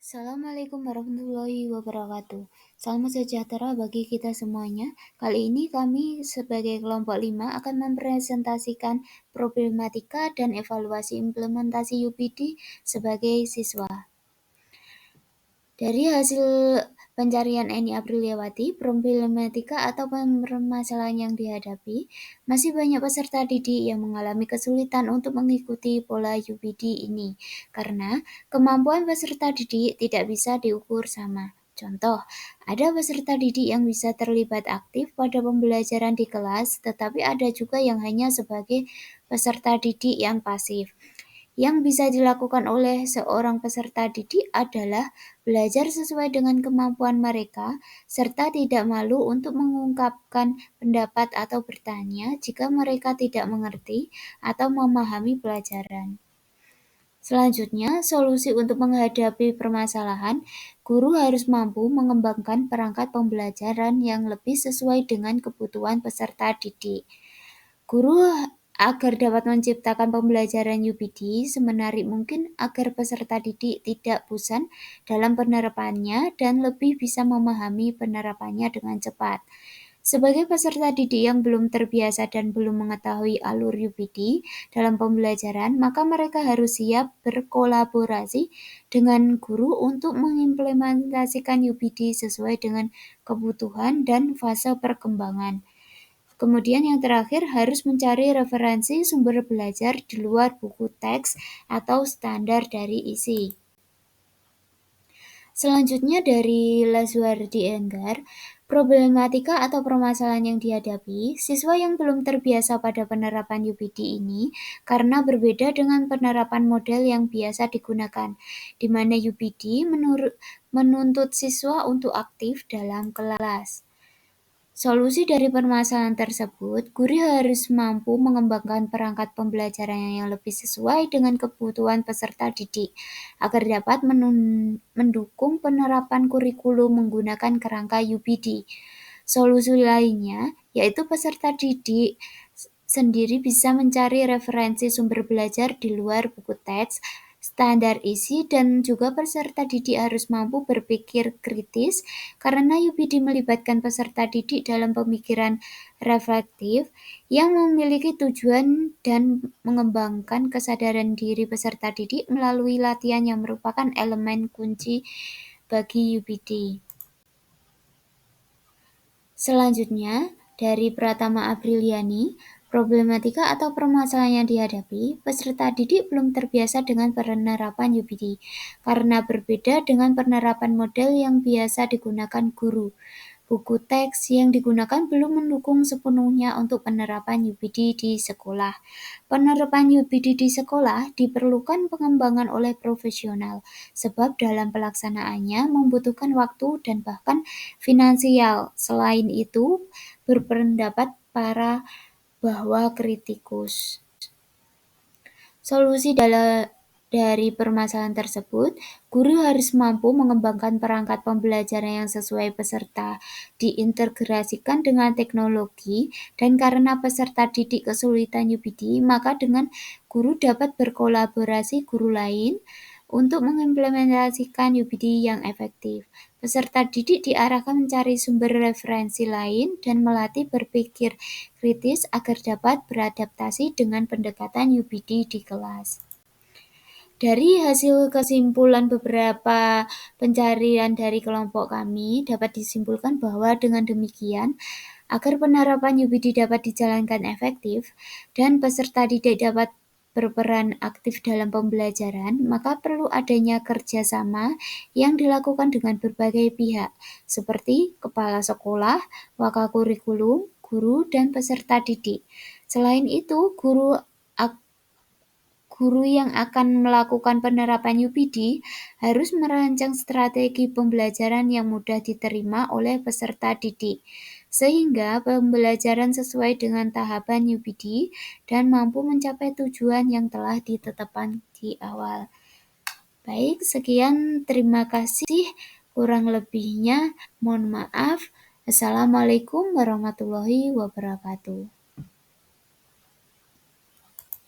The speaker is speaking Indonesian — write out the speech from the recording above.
Assalamualaikum warahmatullahi wabarakatuh. Salam sejahtera bagi kita semuanya. Kali ini kami sebagai kelompok 5 akan mempresentasikan problematika dan evaluasi implementasi UPD sebagai siswa. Dari hasil pencarian Eni Apriliawati, problematika atau permasalahan yang dihadapi, masih banyak peserta didik yang mengalami kesulitan untuk mengikuti pola UPD ini, karena kemampuan peserta didik tidak bisa diukur sama. Contoh, ada peserta didik yang bisa terlibat aktif pada pembelajaran di kelas, tetapi ada juga yang hanya sebagai peserta didik yang pasif. Yang bisa dilakukan oleh seorang peserta didik adalah belajar sesuai dengan kemampuan mereka, serta tidak malu untuk mengungkapkan pendapat atau bertanya jika mereka tidak mengerti atau memahami pelajaran. Selanjutnya, solusi untuk menghadapi permasalahan, guru harus mampu mengembangkan perangkat pembelajaran yang lebih sesuai dengan kebutuhan peserta didik. Guru agar dapat menciptakan pembelajaran UPD semenarik mungkin agar peserta didik tidak bosan dalam penerapannya dan lebih bisa memahami penerapannya dengan cepat. Sebagai peserta didik yang belum terbiasa dan belum mengetahui alur UPD dalam pembelajaran, maka mereka harus siap berkolaborasi dengan guru untuk mengimplementasikan UPD sesuai dengan kebutuhan dan fase perkembangan. Kemudian yang terakhir harus mencari referensi sumber belajar di luar buku teks atau standar dari isi. Selanjutnya dari Laswardi Enggar, problematika atau permasalahan yang dihadapi siswa yang belum terbiasa pada penerapan UPD ini karena berbeda dengan penerapan model yang biasa digunakan, di mana UPD menuntut siswa untuk aktif dalam kelas. Solusi dari permasalahan tersebut, guru harus mampu mengembangkan perangkat pembelajaran yang lebih sesuai dengan kebutuhan peserta didik, agar dapat mendukung penerapan kurikulum menggunakan kerangka UPD. Solusi lainnya, yaitu peserta didik sendiri bisa mencari referensi sumber belajar di luar buku teks, standar isi, dan juga peserta didik harus mampu berpikir kritis karena UPD melibatkan peserta didik dalam pemikiran reflektif yang memiliki tujuan dan mengembangkan kesadaran diri peserta didik melalui latihan yang merupakan elemen kunci bagi UPD. Selanjutnya, dari Pratama Apriliani, problematika atau permasalahan yang dihadapi, peserta didik belum terbiasa dengan penerapan UPD, karena berbeda dengan penerapan model yang biasa digunakan guru. Buku teks yang digunakan belum mendukung sepenuhnya untuk penerapan UPD di sekolah. Penerapan UPD di sekolah diperlukan pengembangan oleh profesional, sebab dalam pelaksanaannya membutuhkan waktu dan bahkan finansial. Selain itu, berpendapat para bahwa kritikus. Solusi dari permasalahan tersebut, guru harus mampu mengembangkan perangkat pembelajaran yang sesuai peserta, diintegrasikan dengan teknologi, dan karena peserta didik kesulitan UPD, maka dengan guru dapat berkolaborasi guru lain untuk mengimplementasikan UPD yang efektif. Peserta didik diarahkan mencari sumber referensi lain dan melatih berpikir kritis agar dapat beradaptasi dengan pendekatan UPD di kelas. Dari hasil kesimpulan beberapa pencarian dari kelompok kami, dapat disimpulkan bahwa dengan demikian, agar penerapan UPD dapat dijalankan efektif dan peserta didik dapat berperan aktif dalam pembelajaran, maka perlu adanya kerjasama yang dilakukan dengan berbagai pihak, seperti kepala sekolah, wakakurikulum, guru, dan peserta didik. Selain itu, guru yang akan melakukan penerapan UPD harus merancang strategi pembelajaran yang mudah diterima oleh peserta didik, sehingga pembelajaran sesuai dengan tahapan UPD dan mampu mencapai tujuan yang telah ditetapkan di awal. Baik, sekian, terima kasih. Kurang lebihnya, mohon maaf. Assalamualaikum warahmatullahi wabarakatuh.